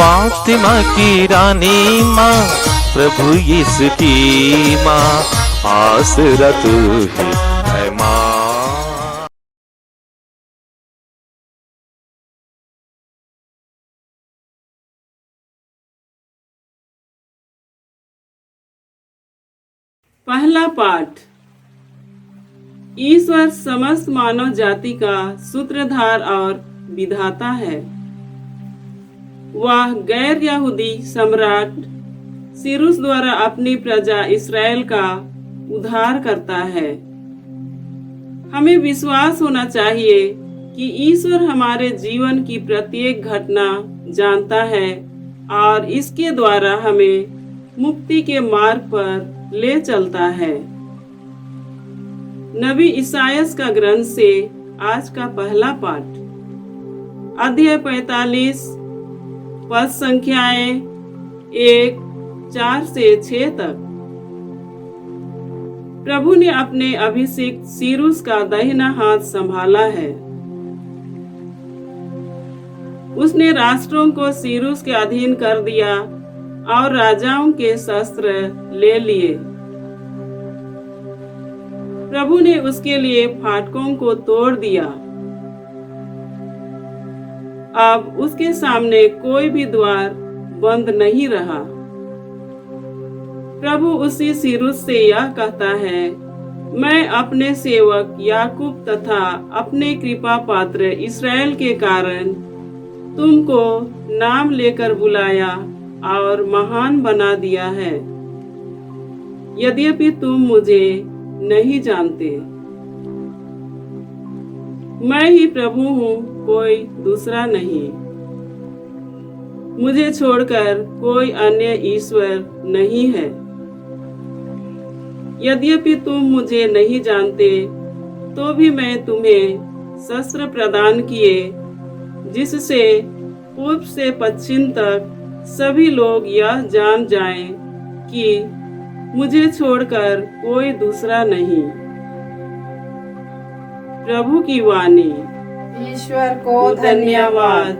फातिमा की रानी माँ, प्रभु यीशु की माँ, आसरा तू ही है माँ। पहला पाठ। ईश्वर समस्त मानव जाति का सूत्रधार और विधाता है। वह गैर यहूदी सम्राट सीरूस द्वारा अपनी प्रजा इस्राएल का उद्धार करता है। हमें विश्वास होना चाहिए कि ईश्वर हमारे जीवन की प्रत्येक घटना जानता है और इसके द्वारा हमें मुक्ति के मार्ग पर ले चलता है। नबी इसायास का ग्रंथ से आज का पहला पाठ, अध्याय 45, पद संख्याएं 1, 4 से 6 तक। प्रभु ने अपने अभिषिक्त सीरूस का दाहिना हाथ संभाला है। उसने राष्ट्रों को सीरूस के अधीन कर दिया और राजाओं के शस्त्र ले लिए। प्रभु ने उसके लिए फाटकों को तोड़ दिया। अब उसके सामने कोई भी द्वार बंद नहीं रहा। प्रभु उसी सीरूस से यह कहता है, मैं अपने सेवक याकूब तथा अपने कृपा पात्र इस्राएल के कारण तुमको नाम लेकर बुलाया और महान बना दिया है। यद्यपि तुम मुझे नहीं जानते। मैं ही प्रभु हूँ, कोई दूसरा नहीं। मुझे छोड़कर कोई अन्य ईश्वर नहीं है। यद्यपि तुम मुझे नहीं जानते, तो भी मैं तुम्हें शस्त्र प्रदान किए, जिससे पूर्व से पश्चिम तक सभी लोग यह जान जाएं कि मुझे छोड़कर कोई दूसरा नहीं। प्रभु की वाणी। ईश्वर को धन्यवाद।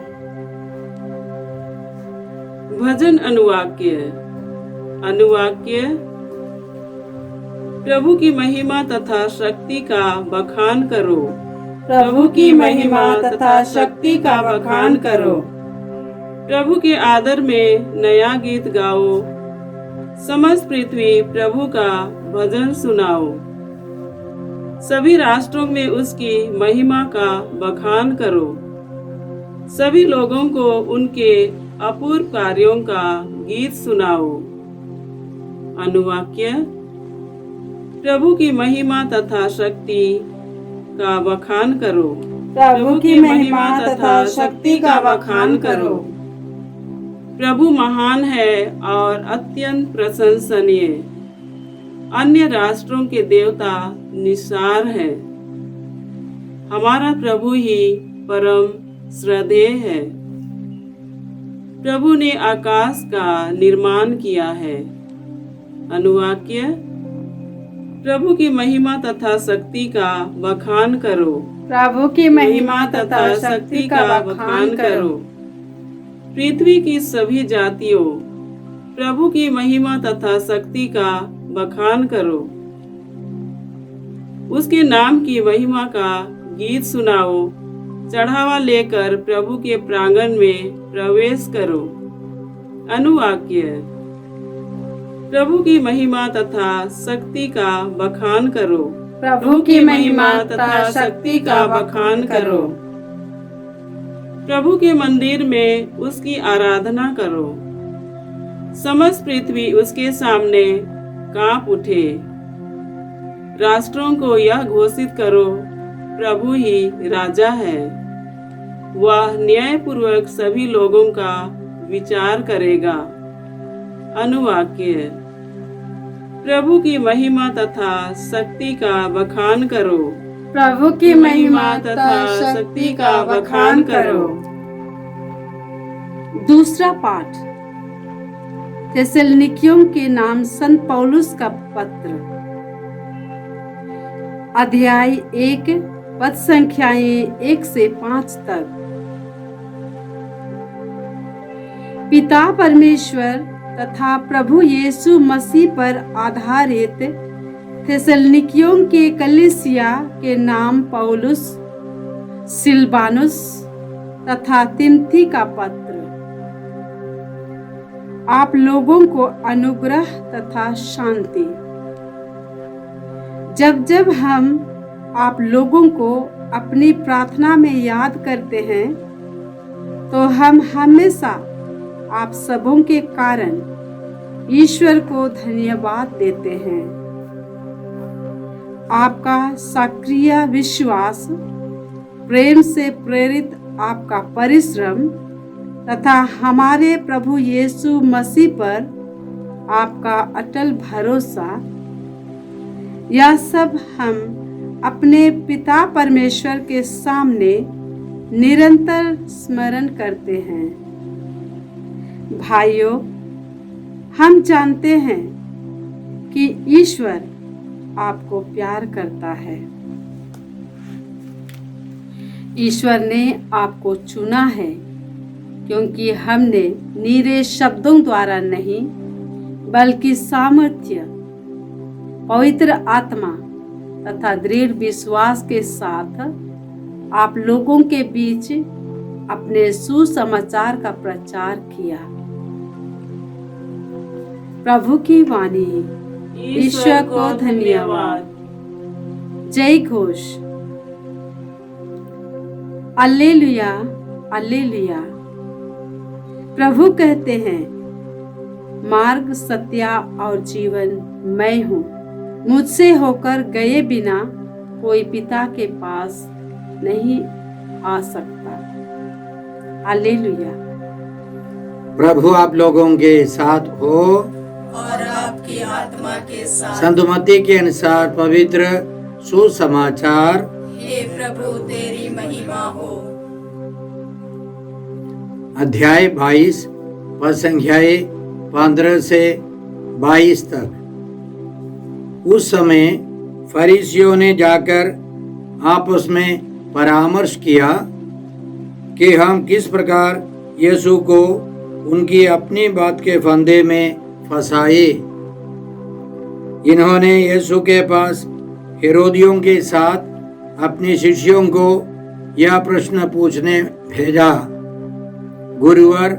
भजन अनुवाक्य। अनुवाक्य। प्रभु की महिमा तथा शक्ति का बखान करो। प्रभु की महिमा तथा शक्ति का बखान करो। प्रभु के आदर में नया गीत गाओ। समस्त पृथ्वी प्रभु का भजन सुनाओ। सभी राष्ट्रों में उसकी महिमा का बखान करो। सभी लोगों को उनके अपूर्व कार्यों का गीत सुनाओ। अनुवाक्य। प्रभु की महिमा तथा शक्ति का बखान करो। प्रभु की महिमा तथा शक्ति का बखान करो। प्रभु महान है और अत्यंत प्रशंसनीय। अन्य राष्ट्रों के देवता निस्सार है। हमारा प्रभु ही परम श्रद्धेय है। प्रभु ने आकाश का निर्माण किया है। अनुवाक्य। प्रभु की महिमा तथा शक्ति का बखान करो। प्रभु की महिमा तथा शक्ति का बखान करो। पृथ्वी की सभी जातियों, प्रभु की महिमा तथा शक्ति का बखान करो। उसके नाम की महिमा का गीत सुनाओ। चढ़ावा लेकर प्रभु के प्रांगण में प्रवेश करो। अनुवाक्य। प्रभु की महिमा तथा शक्ति का बखान करो। प्रभु की महिमा तथा शक्ति का बखान करो। प्रभु के मंदिर में उसकी आराधना करो। समस्त पृथ्वी उसके सामने कांप उठे। राष्ट्रों को यह घोषित करो, प्रभु ही राजा है। वह न्यायपूर्वक सभी लोगों का विचार करेगा। अनुवाक्य। प्रभु की महिमा तथा शक्ति का बखान करो। प्रभु की महिमा तथा शक्ति का बखान करो। दूसरा पाठ। थिस्सलुनीकियों के नाम संत पौलुस का पत्र, अध्याय 1, पद संख्याएं 1 से 5 तक। पिता परमेश्वर तथा प्रभु यीशु मसीह पर आधारित थेसलनिकियों के कलीसिया के नाम पौलुस, सिलवानुस तथा तिमोथी का पत्र। आप लोगों को अनुग्रह तथा शांति। जब जब हम आप लोगों को अपनी प्रार्थना में याद करते हैं तो हम हमेशा आप सबों के कारण ईश्वर को धन्यवाद देते हैं। आपका सक्रिय विश्वास, प्रेम से प्रेरित आपका परिश्रम तथा हमारे प्रभु यीशु मसीह पर आपका अटल भरोसा, यह सब हम अपने पिता परमेश्वर के सामने निरंतर स्मरण करते हैं। भाइयों, हम जानते हैं कि ईश्वर आपको प्यार करता है। ईश्वर ने आपको चुना है क्योंकि हमने नीरे शब्दों द्वारा नहीं बल्कि सामर्थ्य, पवित्र आत्मा तथा दृढ़ विश्वास के साथ आप लोगों के बीच अपने सुसमाचार का प्रचार किया। प्रभु की वाणी। ईश्वर को धन्यवाद। जय घोष। Alleluia, alleluia. प्रभु कहते हैं, मार्ग, सत्य और जीवन मैं हूँ। मुझसे होकर गए बिना कोई पिता के पास नहीं आ सकता। हालेलुया। प्रभु आप लोगों के साथ हो और आपकी आत्मा के साथ। संत मत्ती के अनुसार पवित्र सुसमाचार। हे प्रभु तेरी महिमा हो। अध्याय 22 पद संख्याएं 15 से 22 तक। उस समय फरीसियों ने जाकर आपस में परामर्श किया कि हम किस प्रकार यीशु को उनकी अपनी बात के फंदे में फंसाए। इन्होंने यीशु के पास हेरोदियों के साथ अपने शिष्यों को यह प्रश्न पूछने भेजा, गुरुवर,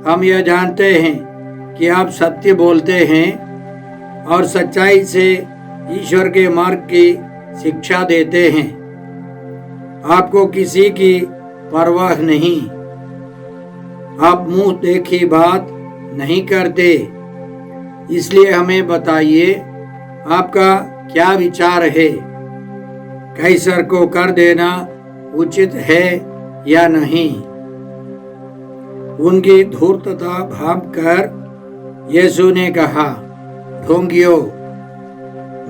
हम यह जानते हैं कि आप सत्य बोलते हैं और सच्चाई से ईश्वर के मार्ग की शिक्षा देते हैं। आपको किसी की परवाह नहीं, आप मुंह देखी बात नहीं करते। इसलिए हमें बताइए, आपका क्या विचार है? कैसर को कर देना उचित है या नहीं? उनकी धूर्तता भांपकर यीशु ने कहा, ढोंगियों,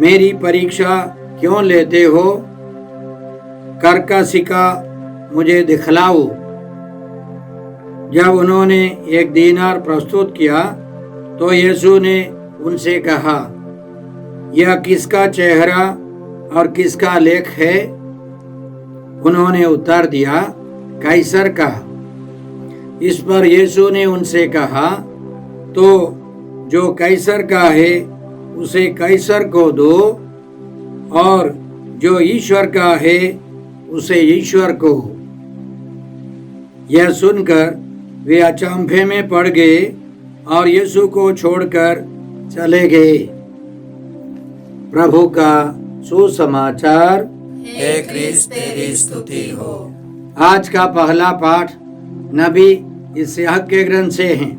मेरी परीक्षा क्यों लेते हो? कर का सिक्का मुझे दिखलाओ। जब उन्होंने 1 दीनार प्रस्तुत किया तो यीशु ने उनसे कहा, यह किसका चेहरा और किसका लेख है? उन्होंने उत्तर दिया, कैसर का। इस पर यीशु ने उनसे कहा, तो जो कैसर का है उसे कैसर को दो, और जो ईश्वर का है उसे ईश्वर को। यह सुनकर वे अचंभे में पड़ गए और यीशु को छोड़कर चले गए। प्रभु का सुसमाचार। हे क्रिस्त तेरी स्तुति हो। आज का पहला पाठ नबी इसहाक के ग्रंथ से है।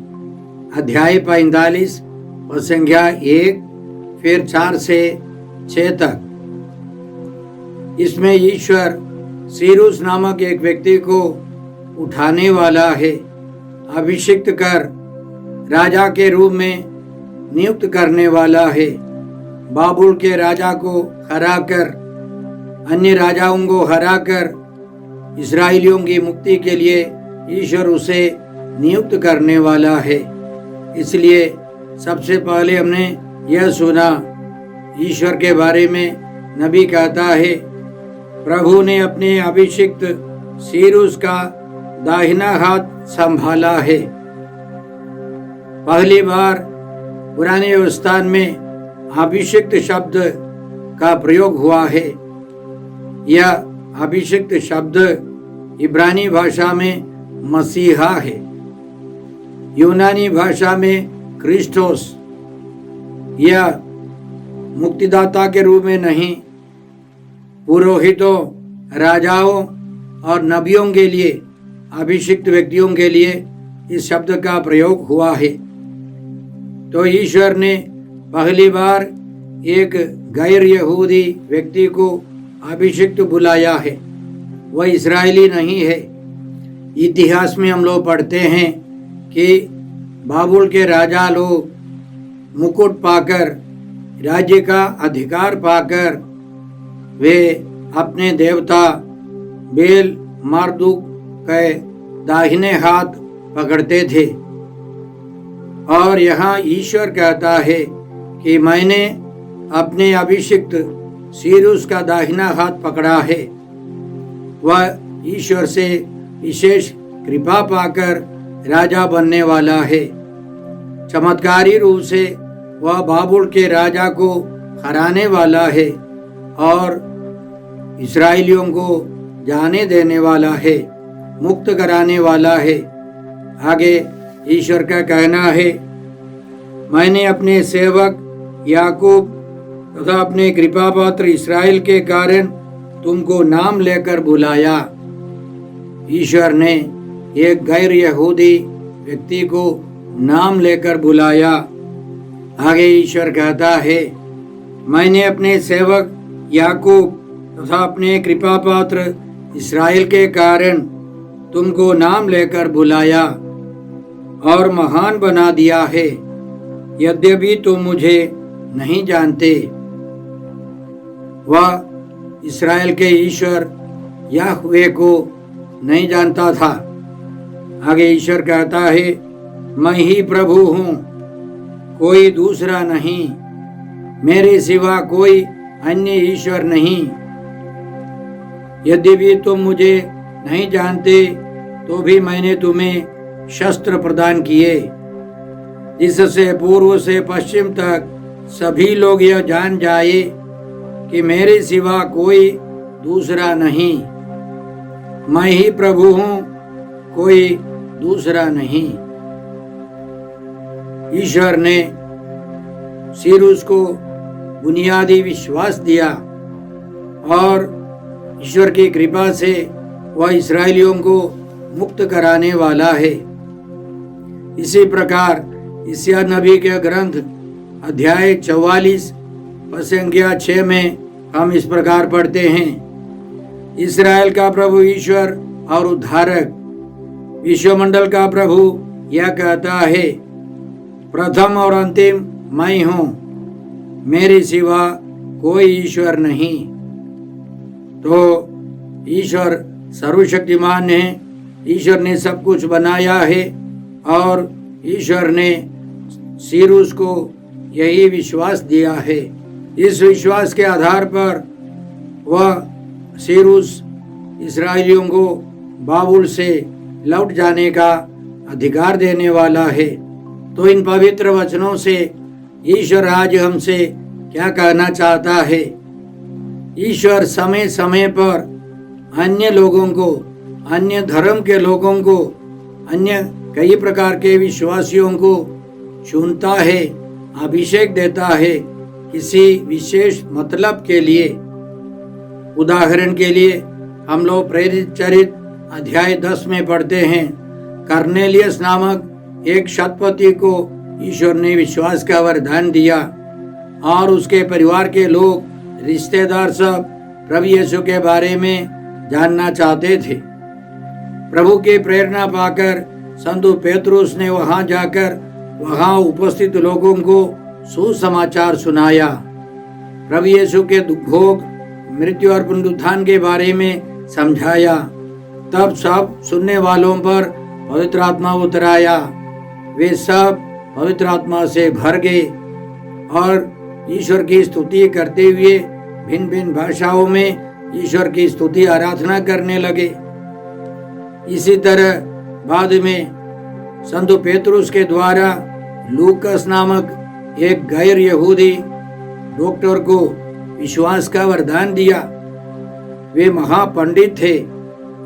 अध्याय 45 और संख्या 1 फिर 4 से 6 तक। इसमें ईश्वर सीरुस नामक एक व्यक्ति को उठाने वाला है, अभिषिक्त कर राजा के रूप में नियुक्त करने वाला है। बाबुल के राजा को हराकर, अन्य राजाओं को हराकर इस्राएलियों की मुक्ति के लिए ईश्वर उसे नियुक्त करने वाला है। इसलिए सबसे पहले हमने यह सुना, ईश्वर के बारे में नबी कहता है, प्रभु ने अपने अभिषिक्त सीरुस का दाहिना हाथ संभाला है। पहली बार पुराने व्यवस्थान में अभिषिक्त शब्द का प्रयोग हुआ है। यह अभिषिक्त शब्द इब्रानी भाषा में मसीहा है, यूनानी भाषा में क्रिस्टोस। यह मुक्तिदाता के रूप में नहीं, पुरोहितों, राजाओं और नबियों के लिए, अभिषिक्त व्यक्तियों के लिए इस शब्द का प्रयोग हुआ है। तो ईश्वर ने पहली बार एक गैर यहूदी व्यक्ति को अभिषिक्त बुलाया है, वह इस्राएली नहीं है। इतिहास में हम लोग पढ़ते हैं कि बाबुल के राजा लोग मुकुट पाकर, राज्य का अधिकार पाकर, वे अपने देवता बेल मार्दुक के दाहिने हाथ पकड़ते थे। और यहाँ ईश्वर कहता है कि मैंने अपने अभिषिक्त सीरुस का दाहिना हाथ पकड़ा है। वह ईश्वर से विशेष कृपा पाकर राजा बनने वाला है। चमत्कारी रूप से वह बाबुल के राजा को हराने वाला है और इस्राएलियों को जाने देने वाला है, मुक्त कराने वाला है। आगे ईश्वर का कहना है, मैंने अपने सेवक याकूब तथा अपने कृपा पात्र इस्राएल के कारण तुमको नाम लेकर बुलाया। ईश्वर ने एक गैर यहूदी व्यक्ति को नाम लेकर बुलाया। आगे ईश्वर कहता है, मैंने अपने सेवक याकूब तथा अपने कृपा पात्र इस्राएल के कारण तुमको नाम लेकर बुलाया और महान बना दिया है, यद्यपि तुम मुझे नहीं जानते। वह इस्राएल के ईश्वर याहवे को नहीं जानता था। आगे ईश्वर कहता है, मैं ही प्रभु हूँ, कोई दूसरा नहीं, मेरे सिवा कोई अन्य ईश्वर नहीं। यद्यपि तुम मुझे नहीं जानते तो भी मैंने तुम्हें शस्त्र प्रदान किए, जिससे पूर्व से पश्चिम तक सभी लोग यह जान जाए कि मेरे सिवा कोई दूसरा नहीं। मैं ही प्रभु हूँ, कोई दूसरा नहीं। ईश्वर ने सीरुस को बुनियादी विश्वास दिया और ईश्वर की कृपा से वह इस्राएलियों को मुक्त कराने वाला है। इसी प्रकार यशायाह नबी के ग्रंथ अध्याय 44 संख्या 6 में हम इस प्रकार पढ़ते हैं, इस्राएल का प्रभु ईश्वर और उद्धारक, विश्वमंडल का प्रभु यह कहता है, प्रथम और अंतिम मैं हूँ, मेरे सिवा कोई ईश्वर नहीं। तो ईश्वर सर्वशक्तिमान है, ईश्वर ने सब कुछ बनाया है और ईश्वर ने सीरुस को यही विश्वास दिया है। इस विश्वास के आधार पर वह सीरुस इस्राएलियों को बाबुल से लौट जाने का अधिकार देने वाला है। तो इन पवित्र वचनों से ईश्वर आज हमसे क्या कहना चाहता है? ईश्वर समय समय पर अन्य लोगों को, अन्य धर्म के लोगों को, अन्य कई प्रकार के विश्वासियों को चुनता है, अभिषेक देता है किसी विशेष मतलब के लिए। उदाहरण के लिए हम लोग प्रेरित चरित अध्याय 10 में पढ़ते हैं, कर्नेलियस नामक एक शतपति को ईश्वर ने विश्वास का वरदान दिया और उसके परिवार के लोग, रिश्तेदार सब प्रभु यीशु के बारे में जानना चाहते थे। प्रभु की प्रेरणा पाकर संत पेतरुस ने वहां जाकर वहां उपस्थित लोगों को सुसमाचार सुनाया। प्रभु यीशु के भोग, मृत्यु और पुनरुत्थान के बारे में समझाया। तब सब सुनने वालों पर पवित्र आत्मा उतर आया। वे सब पवित्र आत्मा से भर गए और ईश्वर की स्तुति करते हुए भिन्न भिन्न भाषाओं में ईश्वर की स्तुति आराधना करने लगे। इसी तरह बाद में संत पेतरुस के द्वारा लूकस नामक एक गैर यहूदी डॉक्टर को विश्वास का वरदान दिया। वे महापंडित थे,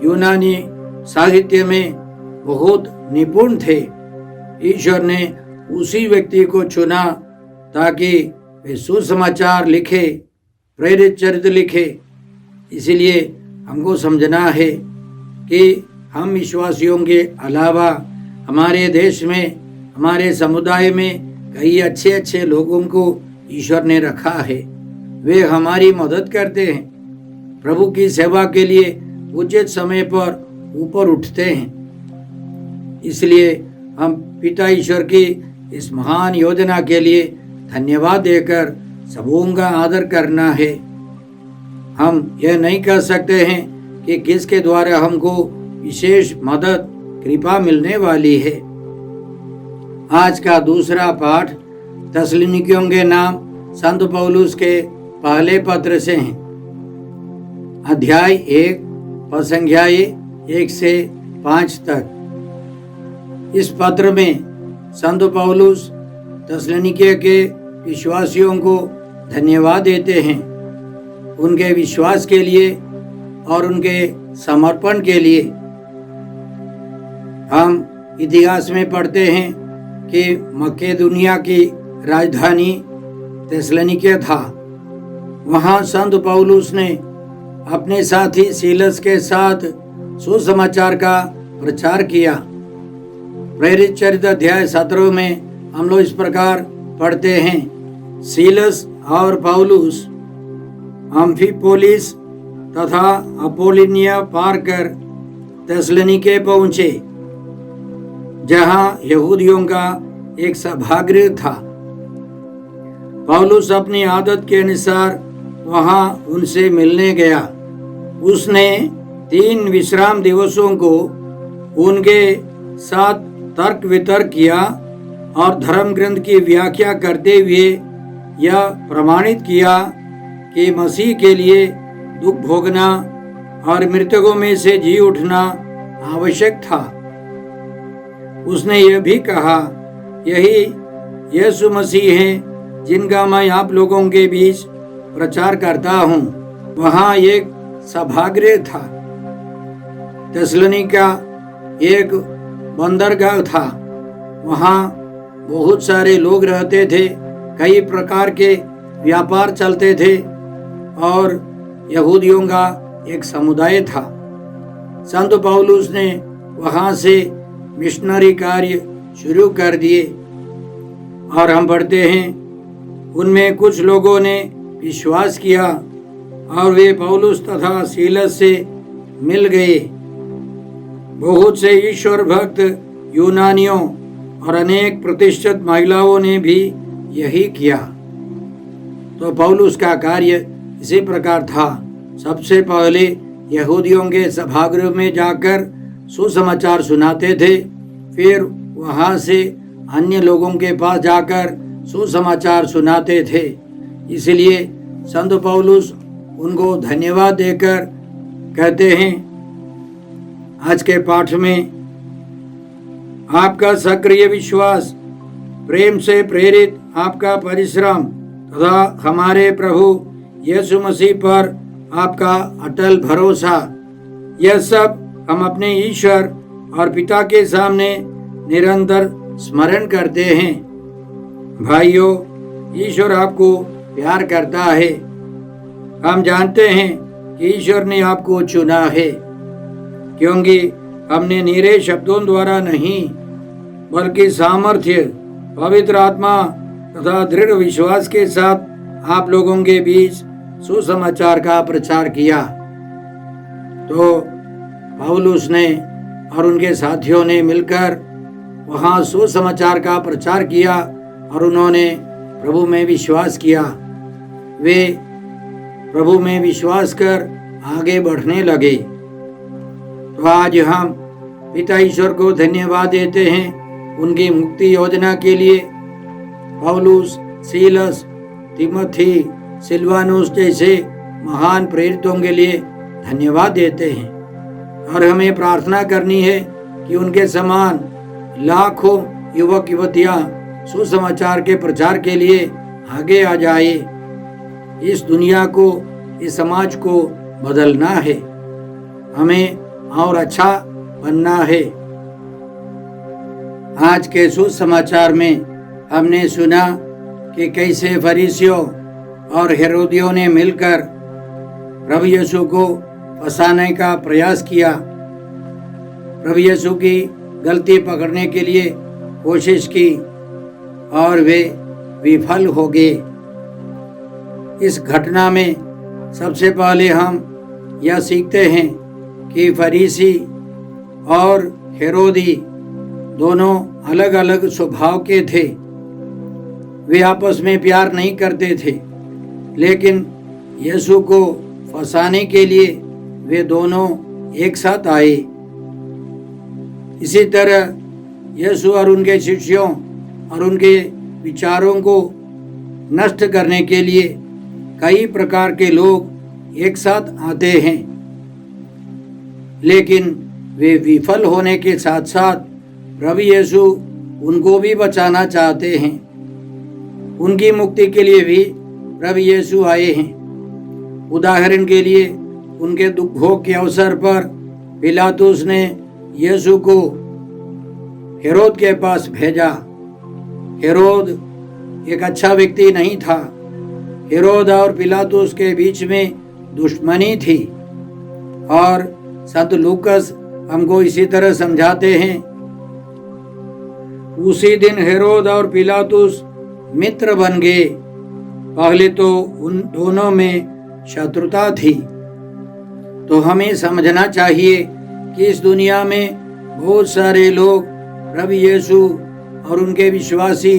यूनानी साहित्य में बहुत निपुण थे। ईश्वर ने उसी व्यक्ति को चुना ताकि वे सुसमाचार लिखे, प्रेरित चरित्र लिखे। इसलिए हमको समझना है कि हम विश्वासियों के अलावा हमारे देश में, हमारे समुदाय में कई अच्छे अच्छे लोगों को ईश्वर ने रखा है। वे हमारी मदद करते हैं, प्रभु की सेवा के लिए उचित समय पर ऊपर उठते हैं। इसलिए हम पिता ईश्वर की इस महान योजना के लिए धन्यवाद देकर सबों का आदर करना है। हम यह नहीं कह सकते हैं कि किसके द्वारा हमको विशेष मदद कृपा मिलने वाली है। आज का दूसरा पाठ थिस्सलुनीकियों के नाम संत पौलुस के पहले पत्र से हैं। अध्याय 1 पद संख्याएं 1 से 5 तक। इस पत्र में संत पौलुस थिस्सलुनीके के विश्वासियों को धन्यवाद देते हैं, उनके विश्वास के लिए और उनके समर्पण के लिए। हम इतिहास में पढ़ते हैं कि मकेदुनिया की राजधानी थिस्सलुनीके था। वहाँ संत पौलुस ने अपने साथी सीलस के साथ सुसमाचार का प्रचार किया। प्रेरित चरित्र अध्याय 17 में हम लोग इस प्रकार पढ़ते हैं, सीलस और पौलुस अम्फिपोलिस तथा अपोलिनिया पार कर थिस्सलुनीके पहुंचे, जहां यहूदियों का एक सभागृह था। पौलुस अपनी आदत के अनुसार वहां उनसे मिलने गया। उसने 3 विश्राम दिवसों को उनके साथ तर्क वितर्क किया और धर्म ग्रंथ की व्याख्या करते हुए यह प्रमाणित किया कि मसीह के लिए दुख भोगना और मृतकों में से जी उठना आवश्यक था। उसने यह भी कहा, यही यीशु मसीह हैं जिनका मैं आप लोगों के बीच प्रचार करता हूँ। वहाँ एक सभागृह था। थिस्सलुनीका एक बंदरगाह था। वहाँ बहुत सारे लोग रहते थे, कई प्रकार के व्यापार चलते थे और यहूदियों का एक समुदाय था। संत पौलुस ने वहाँ से मिशनरी कार्य शुरू कर दिए और हम पढ़ते हैं, उनमें कुछ लोगों ने विश्वास किया और वे पौलुस तथा सीलस से मिल गए। बहुत से ईश्वर भक्त यूनानियों और अनेक प्रतिष्ठित महिलाओं ने भी यही किया। तो पौलुस का कार्य इसी प्रकार था। सबसे पहले यहूदियों के सभागृह में जाकर सुसमाचार सुनाते थे, फिर वहाँ से अन्य लोगों के पास जाकर सुसमाचार सुनाते थे। इसलिए संत पौलुस उनको धन्यवाद देकर कहते हैं, आज के पाठ में आपका सक्रिय विश्वास, प्रेम से प्रेरित आपका परिश्रम तथा हमारे प्रभु यीशु मसीह पर आपका अटल भरोसा, यह सब हम अपने ईश्वर और पिता के सामने निरंतर स्मरण करते हैं। भाइयों, ईश्वर आपको प्यार करता है। हम जानते हैं कि ईश्वर ने आपको चुना है, क्योंकि हमने निरे शब्दों द्वारा नहीं बल्कि सामर्थ्य, पवित्र आत्मा तथा दृढ़ विश्वास के साथ आप लोगों के बीच सुसमाचार का प्रचार किया। तो पौलुस ने और उनके साथियों ने मिलकर वहाँ सुसमाचार का प्रचार किया और उन्होंने प्रभु में विश्वास किया। वे प्रभु में विश्वास कर आगे बढ़ने लगे। तो आज हम पिता ईश्वर को धन्यवाद देते हैं उनकी मुक्ति योजना के लिए। पौलुस, सीलस, तिमोथी, सिलवानुस जैसे महान प्रेरितों के लिए धन्यवाद देते हैं और हमें प्रार्थना करनी है कि उनके समान लाखों युवक युवतियां सुसमाचार के प्रचार के लिए आगे आ जाए। इस दुनिया को, इस समाज को बदलना है, हमें और अच्छा बनना है। आज के सुसमाचार में हमने सुना कि कैसे फरीसियों और हेरोदियों ने मिलकर प्रभु यीशु को फंसाने का प्रयास किया, प्रभु यीशु की गलती पकड़ने के लिए कोशिश की और वे विफल हो गए। इस घटना में सबसे पहले हम यह सीखते हैं कि फरीसी और हेरोदी दोनों अलग अलग स्वभाव के थे। वे आपस में प्यार नहीं करते थे, लेकिन यीशु को फंसाने के लिए वे दोनों एक साथ आए। इसी तरह यीशु और उनके शिष्यों और उनके विचारों को नष्ट करने के लिए कई प्रकार के लोग एक साथ आते हैं, लेकिन वे विफल होने के साथ साथ प्रभु यीशु उनको भी बचाना चाहते हैं। उनकी मुक्ति के लिए भी प्रभु यीशु आए हैं। उदाहरण के लिए उनके दुखों के अवसर पर पिलातुस ने यीशु को हेरोद के पास भेजा। हेरोद एक अच्छा व्यक्ति नहीं था। हेरोद और पिलातुस के बीच में दुश्मनी थी और संत लूकस हमको इसी तरह समझाते हैं। उसी दिन हेरोद और पिलातुस मित्र बन गए। पहले तो उन दोनों में शत्रुता थी। तो हमें समझना चाहिए कि इस दुनिया में बहुत सारे लोग प्रभु यीशु और उनके विश्वासी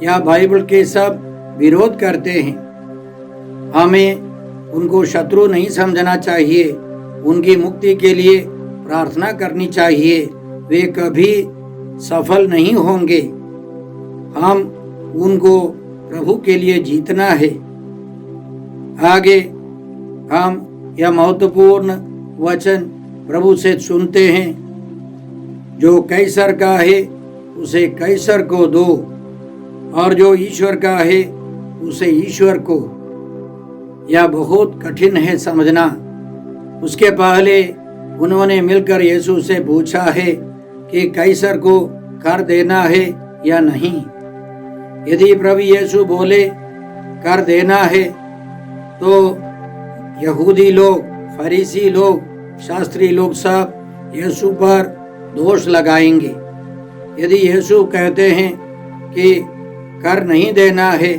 या बाइबल के सब विरोध करते हैं। हमें उनको शत्रु नहीं समझना चाहिए। उनकी मुक्ति के लिए प्रार्थना करनी चाहिए। वे कभी सफल नहीं होंगे। हम उनको प्रभु के लिए जीतना है। आगे हम यह महत्वपूर्ण वचन प्रभु से सुनते हैं, जो कैसर का है उसे कैसर को दो और जो ईश्वर का है उसे ईश्वर को। यह बहुत कठिन है समझना। उसके पहले उन्होंने मिलकर यीशु से पूछा है कि कैसर को कर देना है या नहीं। यदि प्रभु यीशु बोले कर देना है तो यहूदी लोग, फरीसी लोग, शास्त्री लोग सब यीशु पर दोष लगाएंगे। यदि यीशु कहते हैं कि कर नहीं देना है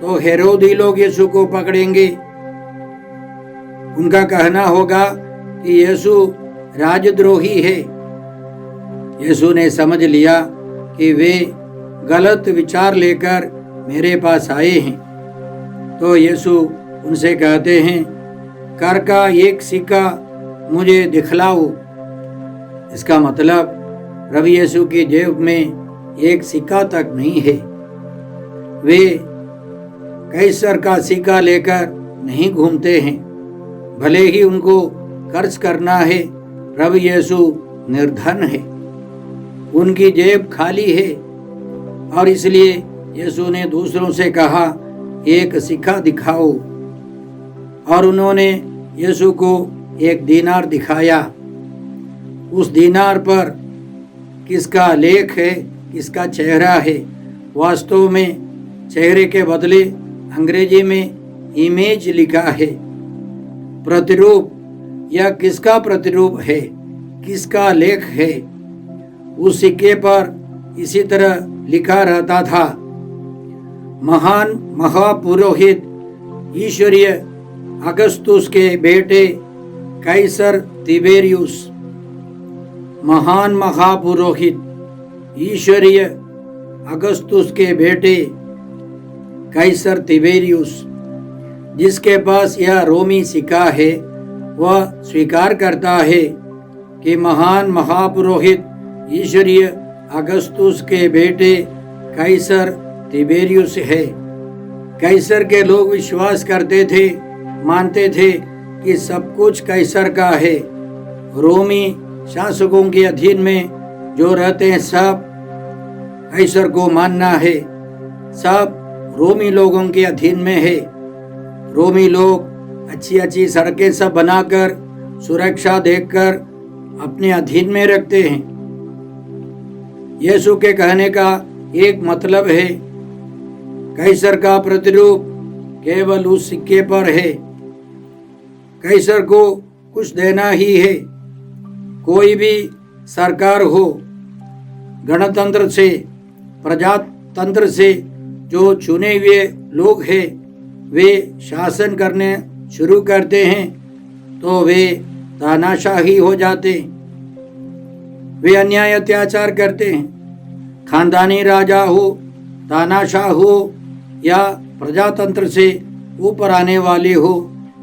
तो हेरोदी लोग यीशु को पकड़ेंगे। उनका कहना होगा कि यीशु राजद्रोही है। यीशु ने समझ लिया कि वे गलत विचार लेकर मेरे पास आए हैं। तो यीशु उनसे कहते हैं, कर का एक सिक्का मुझे दिखलाओ। इसका मतलब प्रभु यीशु की जेब में एक सिक्का तक नहीं है। वे कैसर का सिक्का लेकर नहीं घूमते हैं। भले ही उनको खर्च करना है, प्रभु यीशु निर्धन है, उनकी जेब खाली है और इसलिए यीशु ने दूसरों से कहा एक सिक्का दिखाओ। और उन्होंने यीशु को एक दीनार दिखाया। उस दीनार पर किसका लेख है, किसका चेहरा है? वास्तव में चेहरे के बदले अंग्रेजी में इमेज लिखा है। प्रतिरूप, यह किसका प्रतिरूप है, किसका लेख है? उस सिक्के पर इसी तरह लिखा रहता था, महान महापुरोहित ईश्वरीय अगस्तुस के बेटे कैसर तिबेरियुस। महान महापुरोहित ईश्वरीय अगस्तुस के बेटे कैसर तिबेरियुस, जिसके पास यह रोमी सिक्का है, वह स्वीकार करता है कि महान महापुरोहित ईश्वरीय अगस्तुस के बेटे कैसर तिबेरियुस है। कैसर के लोग विश्वास करते थे, मानते थे कि सब कुछ कैसर का है। रोमी शासकों के अधीन में जो रहते हैं सब कैसर को मानना है। सब रोमी लोगों के अधीन में है। रोमी लोग अच्छी अच्छी सड़कें सब बनाकर सुरक्षा देकर अपने अधीन में रखते हैं। यीशु के कहने का एक मतलब है, कैसर का प्रतिरूप केवल उस सिक्के पर है। कैसर को कुछ देना ही है। कोई भी सरकार हो, गणतंत्र से, प्रजातंत्र से जो चुने हुए लोग हैं वे शासन करने शुरू करते हैं तो वे तानाशाही हो जाते हैं। वे अन्याय अत्याचार करते हैं। खानदानी राजा हो, तानाशाह हो या प्रजातंत्र से ऊपर आने वाले हो,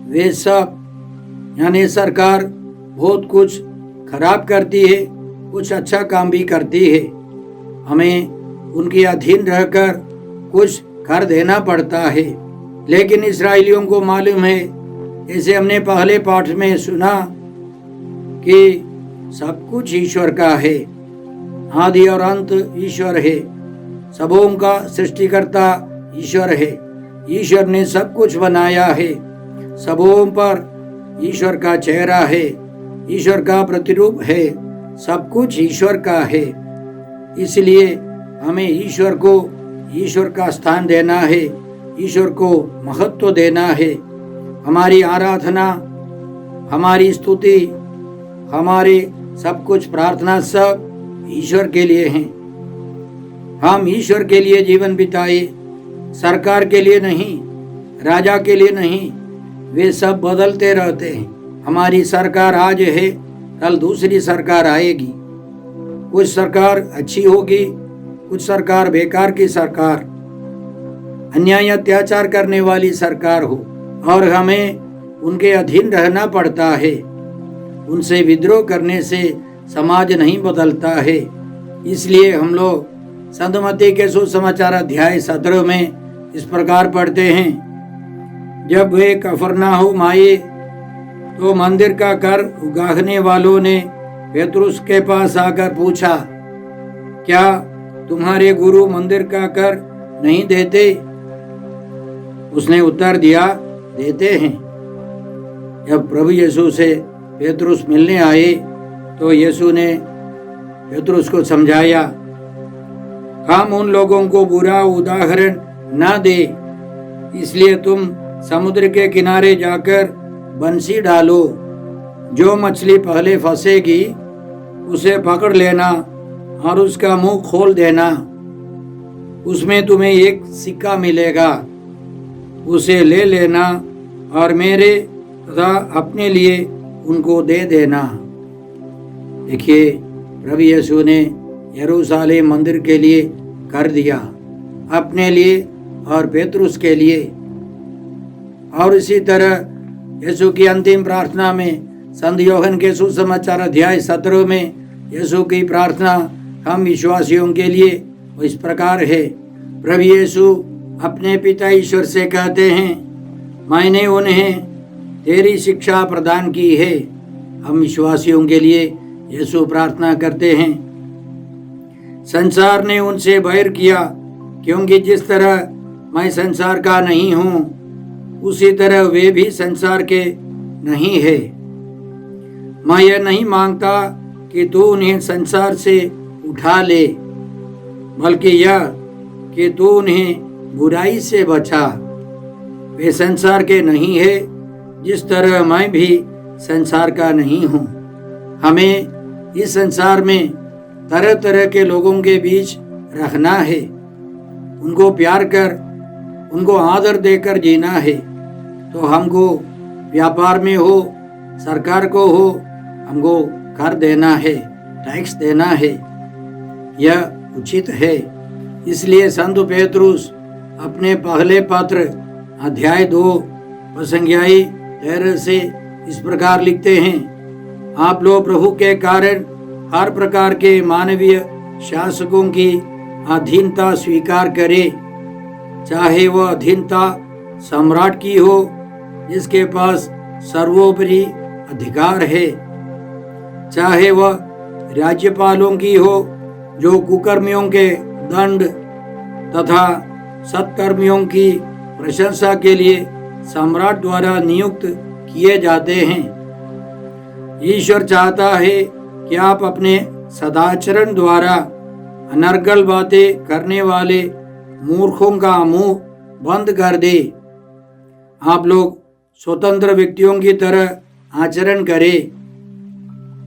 वे सब यानी सरकार बहुत कुछ खराब करती है, कुछ अच्छा काम भी करती है। हमें उनके अधीन रहकर कुछ कर देना पड़ता है। लेकिन इस्राएलियों को मालूम है, जैसे हमने पहले पाठ में सुना कि सब कुछ ईश्वर का है, आदि और अंत ईश्वर है, सबों का सृष्टिकर्ता ईश्वर है। ईश्वर ने सब कुछ बनाया है, सबों पर ईश्वर का चेहरा है, ईश्वर का प्रतिरूप है, सब कुछ ईश्वर का है। इसलिए हमें ईश्वर को ईश्वर का स्थान देना है, ईश्वर को महत्व देना है। हमारी आराधना, हमारी स्तुति, हमारे सब कुछ प्रार्थना सब ईश्वर के लिए हैं। हम ईश्वर के लिए जीवन बिताए, सरकार के लिए नहीं, राजा के लिए नहीं। वे सब बदलते रहते हैं। हमारी सरकार आज है, कल दूसरी सरकार आएगी। कुछ सरकार अच्छी होगी, कुछ सरकार बेकार की सरकार, अन्याय अत्याचार करने वाली सरकार हो, और हमें उनके अधीन रहना पड़ता है। उनसे विद्रोह करने से समाज नहीं बदलता है। इसलिए हम लोग संत मत्ती के सुसमाचार अध्याय 17 में इस प्रकार पढ़ते हैं, जब वे कफरनाहुम आए तो मंदिर का कर उगाहने वालों ने पेतरुस के पास आकर पूछा, क्या तुम्हारे गुरु मंदिर का कर नहीं देते? उसने उत्तर दिया, देते हैं। जब प्रभु यीशु से पेतरुस मिलने आए तो यीशु ने पेतरुस को समझाया, हम उन लोगों को बुरा उदाहरण ना दे, इसलिए तुम समुद्र के किनारे जाकर बंसी डालो। जो मछली पहले फंसेगी उसे पकड़ लेना और उसका मुंह खोल देना, उसमें तुम्हें एक सिक्का मिलेगा। उसे ले लेना और मेरे तथा अपने लिए उनको दे देना। देखिए, प्रभु यीशु ने यरूशलेम मंदिर के लिए कर दिया, अपने लिए और पेतरुस के लिए। और इसी तरह यीशु की अंतिम प्रार्थना में संत यूहन्ना के सुसमाचार अध्याय 17 में यीशु की प्रार्थना हम विश्वासियों के लिए इस प्रकार है। प्रभु यीशु अपने पिता ईश्वर से कहते हैं, मैंने उन्हें तेरी शिक्षा प्रदान की है। हम विश्वासियों के लिए यीशु प्रार्थना करते हैं। संसार ने उनसे बैर किया, क्योंकि जिस तरह मैं संसार का नहीं हूँ उसी तरह वे भी संसार के नहीं है। मैं यह नहीं मांगता कि तू उन्हें संसार से उठा ले, बल्कि यह कि तू उन्हें बुराई से बचा। वे संसार के नहीं है, जिस तरह मैं भी संसार का नहीं हूँ। हमें इस संसार में तरह तरह के लोगों के बीच रहना है, उनको प्यार कर, उनको आदर देकर जीना है। तो हमको व्यापार में हो, सरकार को हो, हमको कर देना है, टैक्स देना है, यह उचित है। इसलिए संत पेतरुस अपने पहले पत्र अध्याय 2 प्रसंगियाई 13 से इस प्रकार लिखते हैं, आप लोग प्रभु के कारण हर प्रकार के मानवीय शासकों की अधीनता स्वीकार करें, चाहे वह अधीनता सम्राट की हो जिसके पास सर्वोपरि अधिकार है, चाहे वह राज्यपालों की हो जो कुकर्मियों के दंड तथा सत्कर्मियों की प्रशंसा के लिए सम्राट द्वारा नियुक्त किए जाते हैं। ईश्वर चाहता है कि आप अपने सदाचरण द्वारा अनर्गल बातें करने वाले मूर्खों का मुंह बंद कर दे। आप लोग स्वतंत्र व्यक्तियों की तरह आचरण करें,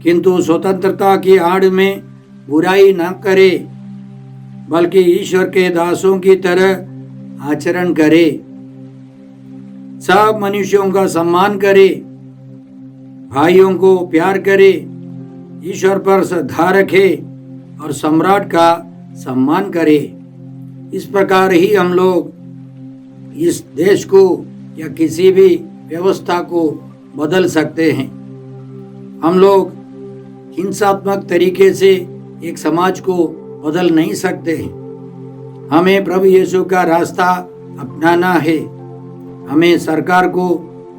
किंतु स्वतंत्रता की आड़ में बुराई न करें, बल्कि ईश्वर के दासों की तरह आचरण करें। सब मनुष्यों का सम्मान करें, भाइयों को प्यार करें, ईश्वर पर श्रद्धा रखें और सम्राट का सम्मान करें। इस प्रकार ही हम लोग इस देश को या किसी भी व्यवस्था को बदल सकते हैं। हम लोग हिंसात्मक तरीके से एक समाज को बदल नहीं सकते हैं। हमें प्रभु यीशु का रास्ता अपनाना है। हमें सरकार को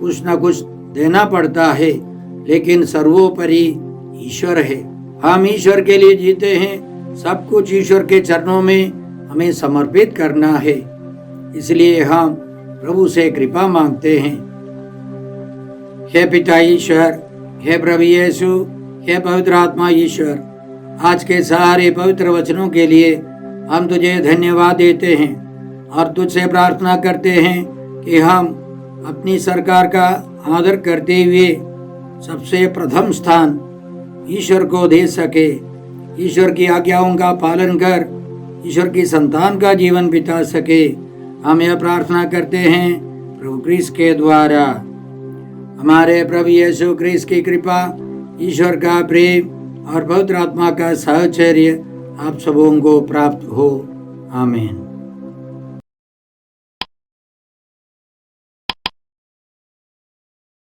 कुछ न कुछ देना पड़ता है, लेकिन सर्वोपरि ईश्वर है। हम ईश्वर के लिए जीते हैं। सब कुछ ईश्वर के चरणों में हमें समर्पित करना है। इसलिए हम प्रभु से कृपा मांगते हैं। हे पिता ईश्वर, हे प्रभु यीशु, हे पवित्र आत्मा ईश्वर, आज के सारे पवित्र वचनों के लिए हम तुझे धन्यवाद देते हैं और तुझसे प्रार्थना करते हैं कि हम अपनी सरकार का आदर करते हुए सबसे प्रथम स्थान ईश्वर को दे सके। ईश्वर की आज्ञाओं का पालन कर ईश्वर की संतान का जीवन बिता सके। हम यह प्रार्थना करते हैं प्रभु क्रिस्त के द्वारा। हमारे प्रभु यीशु क्रिस्त की कृपा, ईश्वर का प्रेम और पवित्र आत्मा का साहचर्य आप सबों को प्राप्त हो। आमीन।